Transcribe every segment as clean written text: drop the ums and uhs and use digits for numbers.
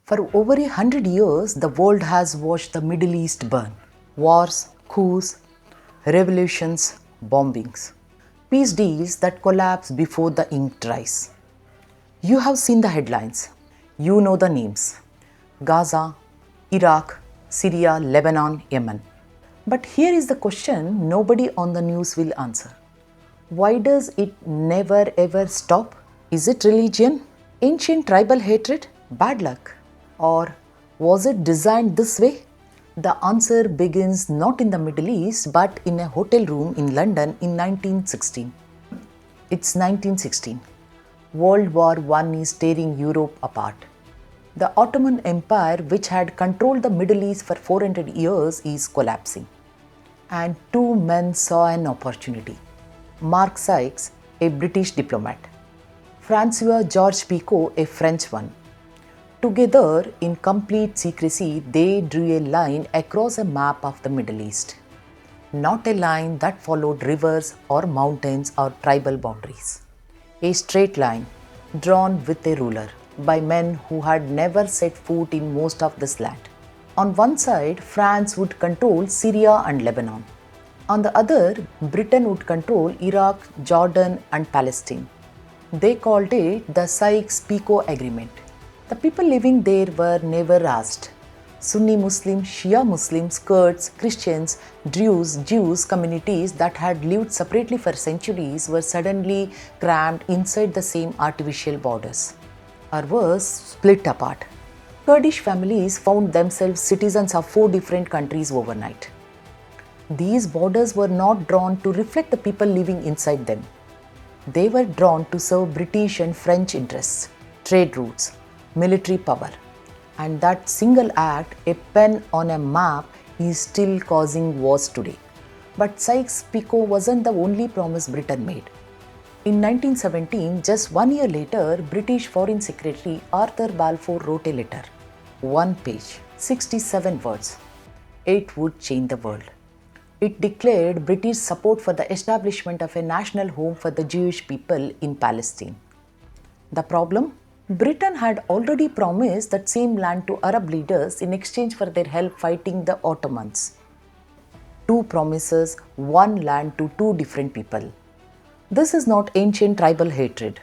For over 100 years, the world has watched the Middle East burn. Wars, coups, revolutions, bombings. Peace deals that collapse before the ink dries. You have seen the headlines. You know the names. Gaza, Iraq, Syria, Lebanon, Yemen. But here is the question nobody on the news will answer. Why does it never ever stop? Is it religion? Ancient tribal hatred? Bad luck? Or was it designed this way? The answer begins not in the Middle East but in a hotel room in London in 1916. It's 1916. World War I is tearing Europe apart. The Ottoman Empire, which had controlled the Middle East for 400 years, is collapsing. And two men saw an opportunity. Mark Sykes, a British diplomat, Francois Georges Picot, a French one. Together, in complete secrecy, they drew a line across a map of the Middle East. Not a line that followed rivers or mountains or tribal boundaries. A straight line, drawn with a ruler, by men who had never set foot in most of this land. On one side, France would control Syria and Lebanon. On the other, Britain would control Iraq, Jordan, and Palestine. They called it the Sykes-Picot Agreement. The people living there were never asked. Sunni Muslims, Shia Muslims, Kurds, Christians, Druze, Jews communities that had lived separately for centuries were suddenly crammed inside the same artificial borders, or worse, split apart. Kurdish families found themselves citizens of 4 different countries overnight. These borders were not drawn to reflect the people living inside them. They were drawn to serve British and French interests, trade routes, military power. And that single act, a pen on a map, is still causing wars today. But Sykes-Picot wasn't the only promise Britain made. In 1917, just 1 year later, British Foreign Secretary Arthur Balfour wrote a letter. 1 page, 67 words. It would change the world. It declared British support for the establishment of a national home for the Jewish people in Palestine. The problem? Britain had already promised that same land to Arab leaders in exchange for their help fighting the Ottomans. 2 promises, 1 land to 2 different people. This is not ancient tribal hatred.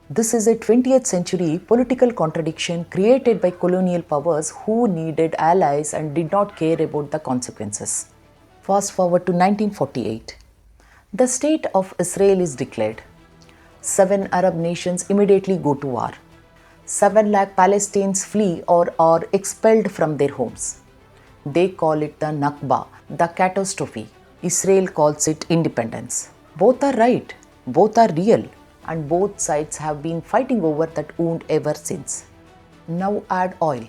This is a 20th century political contradiction created by colonial powers who needed allies and did not care about the consequences. Fast forward to 1948. The state of Israel is declared. 7 Arab nations immediately go to war. 7 lakh Palestinians flee or are expelled from their homes. They call it the Nakba, the catastrophe. Israel calls it independence. Both are right, both are real, and both sides have been fighting over that wound ever since. Now add oil.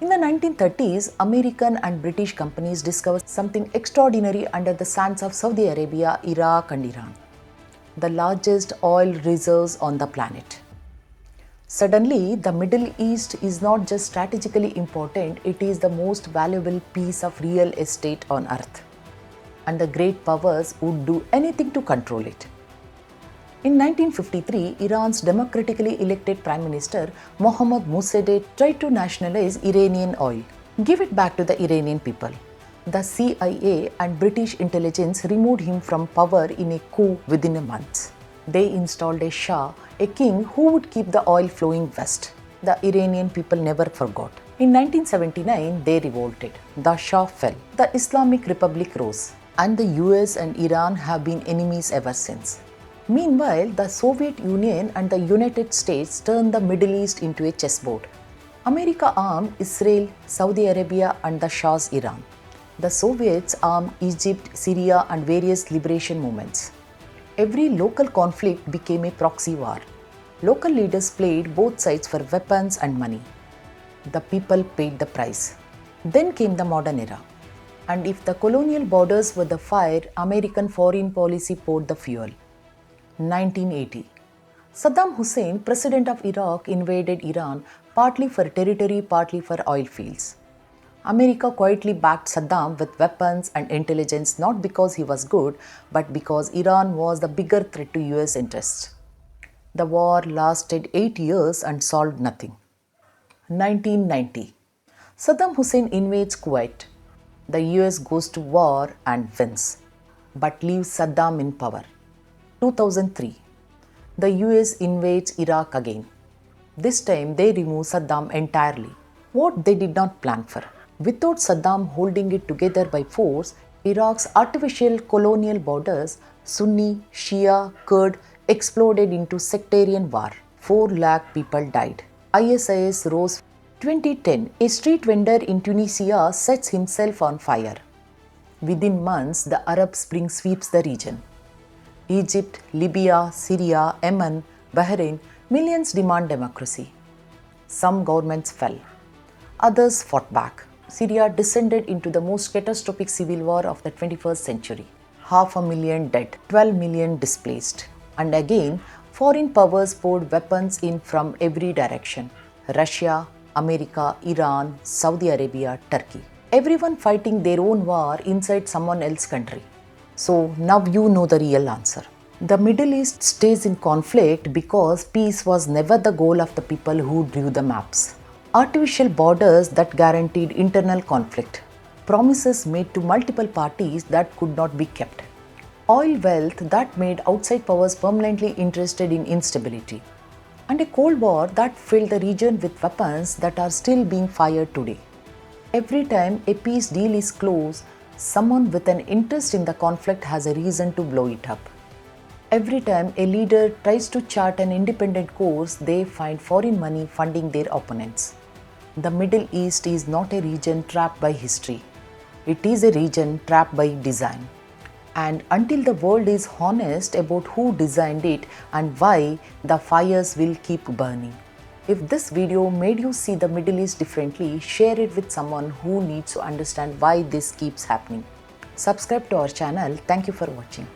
In the 1930s, American and British companies discovered something extraordinary under the sands of Saudi Arabia, Iraq, and Iran. The largest oil reserves on the planet. Suddenly, the Middle East is not just strategically important, it is the most valuable piece of real estate on earth. And the great powers would do anything to control it. In 1953, Iran's democratically elected Prime Minister Mohammad Mossadegh tried to nationalize Iranian oil, give it back to the Iranian people. The CIA and British intelligence removed him from power in a coup within a month. They installed a Shah, a king who would keep the oil flowing west. The Iranian people never forgot. In 1979, they revolted. The Shah fell. The Islamic Republic rose. And the US and Iran have been enemies ever since. Meanwhile, the Soviet Union and the United States turned the Middle East into a chessboard. America armed Israel, Saudi Arabia, and the Shah's Iran. The Soviets armed Egypt, Syria, and various liberation movements. Every local conflict became a proxy war. Local leaders played both sides for weapons and money. The people paid the price. Then came the modern era. And if the colonial borders were the fire, American foreign policy poured the fuel. 1980. Saddam Hussein, president of Iraq, invaded Iran partly for territory, partly for oil fields. America quietly backed Saddam with weapons and intelligence not because he was good, but because Iran was the bigger threat to US interests. The war lasted 8 years and solved nothing. 1990. Saddam Hussein invades Kuwait. The US goes to war and wins, but leaves Saddam in power. 2003. The US invades Iraq again. This time they remove Saddam entirely. What they did not plan for. Without Saddam holding it together by force, Iraq's artificial colonial borders, Sunni, Shia, Kurd, exploded into sectarian war. 4 lakh people died. ISIS rose. 2010, a street vendor in Tunisia sets himself on fire. Within months, the Arab Spring sweeps the region. Egypt, Libya, Syria, Yemen, Bahrain, millions demand democracy. Some governments fell. Others fought back. Syria descended into the most catastrophic civil war of the 21st century. 500,000 dead, 12 million displaced. And again, foreign powers poured weapons in from every direction. Russia, America, Iran, Saudi Arabia, Turkey. Everyone fighting their own war inside someone else's country. So now you know the real answer. The Middle East stays in conflict because peace was never the goal of the people who drew the maps. Artificial borders that guaranteed internal conflict. Promises made to multiple parties that could not be kept. Oil wealth that made outside powers permanently interested in instability. And a Cold War that filled the region with weapons that are still being fired today. Every time a peace deal is closed, someone with an interest in the conflict has a reason to blow it up. Every time a leader tries to chart an independent course, they find foreign money funding their opponents. The Middle East is not a region trapped by history. It is a region trapped by design. And until the world is honest about who designed it and why, the fires will keep burning. If this video made you see the Middle East differently, share it with someone who needs to understand why this keeps happening. Subscribe to our channel. Thank you for watching.